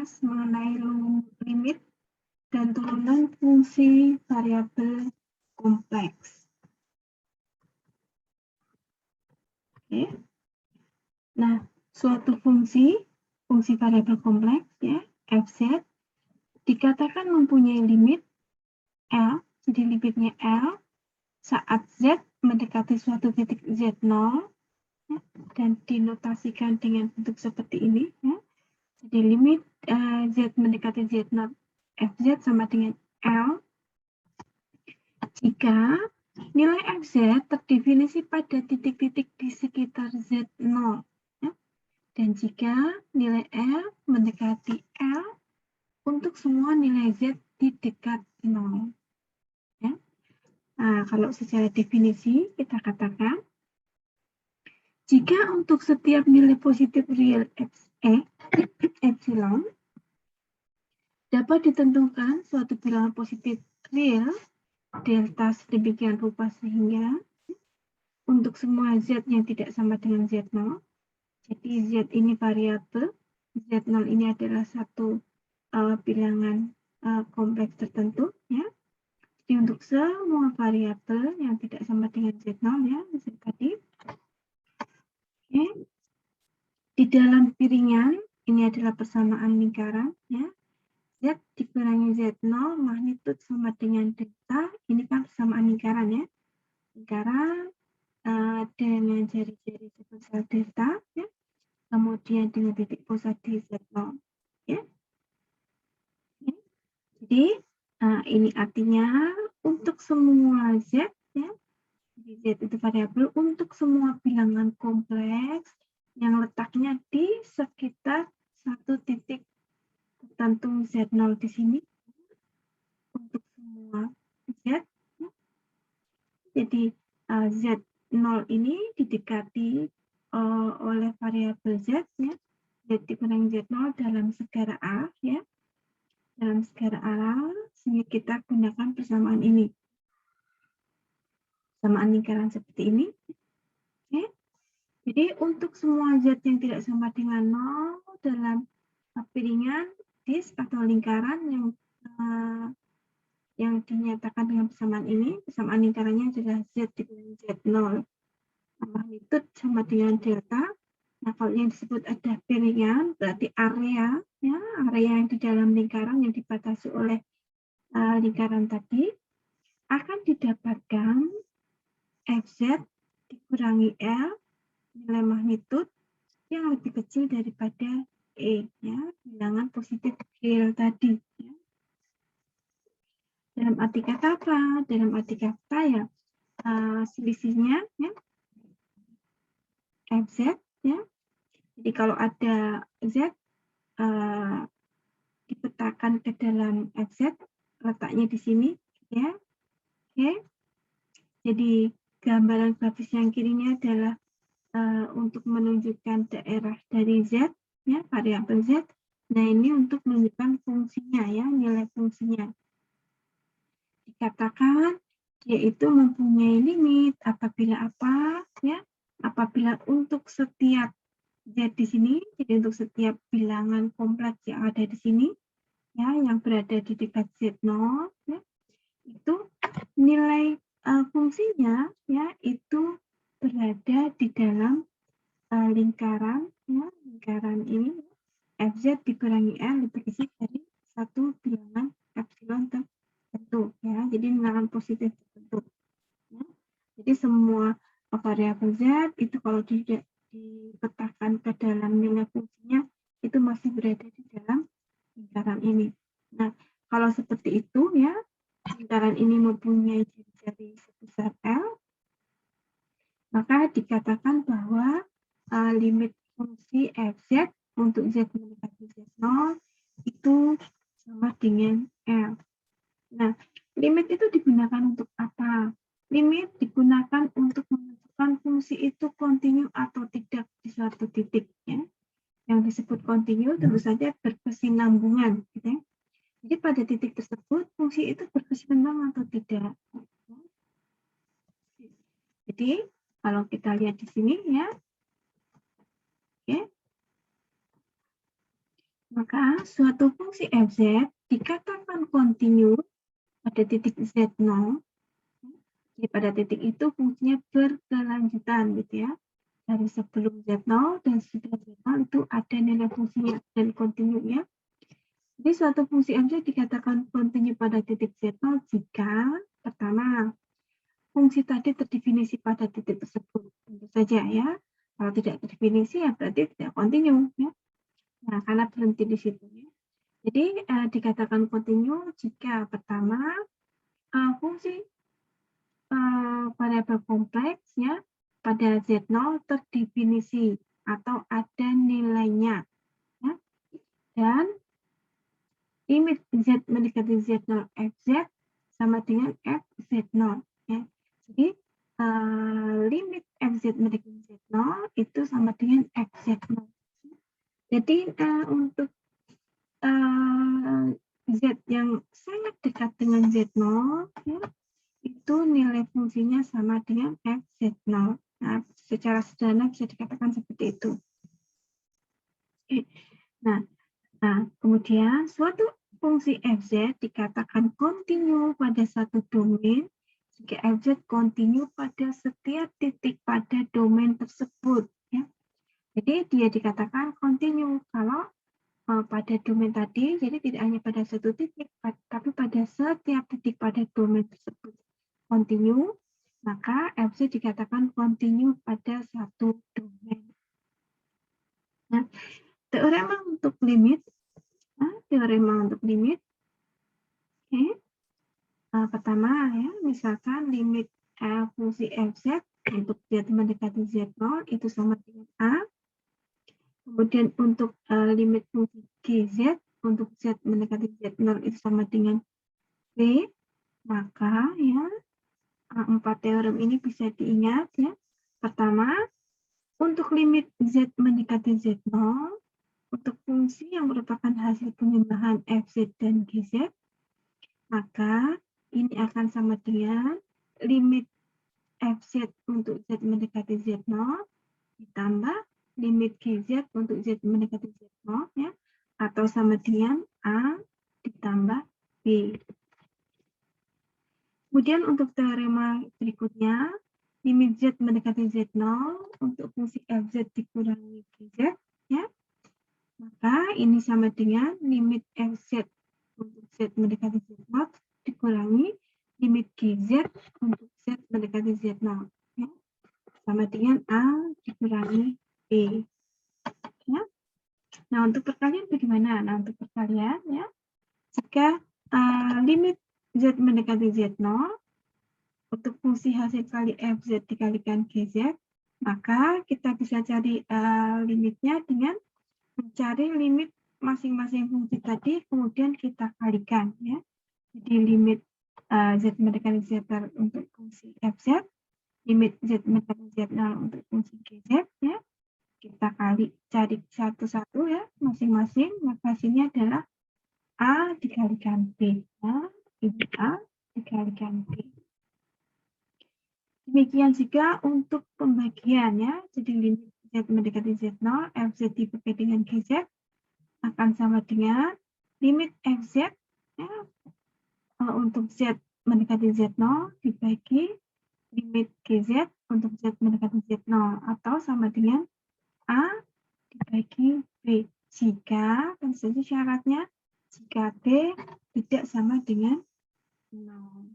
membahas mengenai limit dan turunan fungsi variabel kompleks. Oke. Nah, suatu fungsi variabel kompleks ya, fz dikatakan mempunyai limit L, jadi limitnya L saat Z mendekati suatu titik Z0 ya, dan dinotasikan dengan bentuk seperti ini ya. Jadi limit Z mendekati Z0 Fz sama dengan L jika nilai Fz terdefinisi pada titik-titik di sekitar Z0 ya. Dan jika nilai L mendekati L untuk semua nilai Z di dekat 0 ya. Nah, kalau secara definisi kita katakan jika untuk setiap nilai positif real epsilon dapat ditentukan suatu bilangan positif real delta sedemikian rupa sehingga untuk semua Z yang tidak sama dengan Z0, jadi Z ini variabel, Z0 ini adalah satu bilangan kompleks tertentu ya. Jadi untuk semua variabel yang tidak sama dengan Z0 ya, Z tadi. Oke. Di dalam piringan ini adalah persamaan lingkaran ya. Z dikurangi Z0 magnitud sama dengan delta, ini kan persamaan lingkaran ya. Lingkaran dengan jari-jari sebesar delta ya. Kemudian dengan titik pusat di Z0 ya. Jadi ini artinya untuk semua Z ya, Z itu variabel untuk semua bilangan kompleks yang letaknya di sekitar satu titik tertentu Z0 di sini untuk semua Z ya. Jadi Z0 ini didekati oleh variabel Z ya, Z dikurangi Z0 dalam segara A ya, dalam segara A sehingga kita gunakan persamaan ini, persamaan lingkaran seperti ini. Oke. Jadi untuk semua Z yang tidak sama dengan 0 dalam piringan disk atau lingkaran yang dinyatakan dengan persamaan ini, persamaan lingkarannya adalah Z dikurangi Z0 magnitud sama dengan delta. Nah, kalau yang disebut ada piringan berarti area ya, area yang di dalam lingkaran yang dibatasi oleh lingkaran tadi akan didapatkan Fz dikurangi L nilai magnitud yang lebih kecil daripada E ya, bilangan positif real tadi ya. Dalam arti kata apa? Dalam arti kata ya selisihnya ya Fz ya. Jadi kalau ada Z dipetakan ke dalam Fz, letaknya di sini ya. Oke. Jadi gambaran grafis yang kirinya adalah untuk menunjukkan daerah dari Z ya, variabel Z. Nah, ini untuk menunjukkan fungsinya ya, nilai fungsinya. Dikatakan dia itu mempunyai limit apabila apa ya? Apabila untuk setiap Z di sini, jadi untuk setiap bilangan kompleks yang ada di sini ya, yang berada di dekat Z0 ya, itu nilai fungsinya ya itu berada di dalam lingkaran ya, lingkaran ini Fz dikurangi L lebih kecil dari satu bilangan epsilon tertentu ya, jadi bilangan positif tertentu ya. Jadi semua variabel Z itu kalau tidak dipetakan ke dalam nilai fungsinya itu masih berada di dalam lingkaran ini. Nah, kalau seperti itu ya, lingkaran ini mempunyai jari-jari sebesar L, maka dikatakan bahwa limit fungsi Fz untuk Z mendekati Z0 itu sama dengan L. Nah, limit itu digunakan untuk apa? Limit digunakan untuk menentukan fungsi itu kontinu atau tidak di suatu titik. Ya. Yang disebut kontinu tentu saja berkesinambungan. Gitu ya. Jadi pada titik tersebut fungsi itu berkesinambungan atau tidak. Jadi kalau kita lihat di sini ya, oke. Maka suatu fungsi fz dikatakan kontinu pada titik z0. Jadi pada titik itu fungsinya berkelanjutan gitu ya. Dari sebelum z0 dan sesudah z0 itu ada nilai fungsinya dan kontinu ya. Jadi suatu fungsi fz dikatakan kontinu pada titik z0 jika pertama fungsi tadi terdefinisi pada titik tersebut. Tentu saja ya. Kalau tidak terdefinisi ya berarti tidak kontinu ya. Nah, karena berhenti di situ ya. Jadi dikatakan kontinu jika pertama fungsi variabel kompleks ya pada Z0 terdefinisi atau ada nilainya ya. Dan limit Z mendekati Z0 Fz sama dengan Fz0 ya. Jadi limit Fz mendekati Z0 itu sama dengan Fz0. Jadi untuk Z yang sangat dekat dengan Z0 ya, itu nilai fungsinya sama dengan Fz0. Nah, secara sederhana bisa dikatakan seperti itu. Nah, kemudian suatu fungsi Fz dikatakan kontinu pada satu domain jika Fz kontinu pada setiap titik pada domain tersebut. Ya. Jadi dia dikatakan kontinu kalau pada domain tadi, jadi tidak hanya pada satu titik, tapi pada setiap titik pada domain tersebut kontinu, maka Fz dikatakan kontinu pada satu domain. Nah, teorema untuk limit, okay. Pertama ya, misalkan limit fungsi Fz untuk Z mendekati Z0 itu sama dengan A. Kemudian untuk limit fungsi Gz untuk Z mendekati Z0 itu sama dengan B, maka ya empat teorem ini bisa diingat ya. Pertama, untuk limit Z mendekati Z0, untuk fungsi yang merupakan hasil penyembahan Fz dan Gz, maka ini akan sama dengan limit Fz untuk Z mendekati Z0 ditambah limit Gz untuk Z mendekati Z0 ya, atau sama dengan A ditambah B. Kemudian untuk teorema berikutnya, limit Z mendekati Z0 untuk fungsi Fz dikurangi Gz ya. Maka ini sama dengan limit Fz untuk Z mendekati Z0 dikurangi limit Gz untuk Z mendekati Z0 ya. Sama dengan A dikurangi B. Ya. Nah, untuk perkalian bagaimana? Nah, untuk perkalian ya, jika limit Z mendekati Z0 untuk fungsi hasil kali Fz dikalikan Gz, maka kita bisa cari limitnya dengan mencari limit masing-masing fungsi tadi, kemudian kita kalikan ya. Jadi limit Z mendekati Z0 untuk fungsi Fz, limit Z mendekati Z0 untuk fungsi Gz ya. Kita cari satu-satu ya masing-masing, maka hasilnya adalah A dikalikan B. Nah, ini A dikalikan B. Demikian juga untuk pembagian ya. Jadi limit Z mendekati Z0, Fz dibagi dengan Gz akan sama dengan limit Fz ya, untuk Z mendekati Z0 dibagi limit Gz untuk Z mendekati Z0 atau sama dengan A dibagi B. Jika, tentu saja syaratnya, jika B tidak sama dengan 0.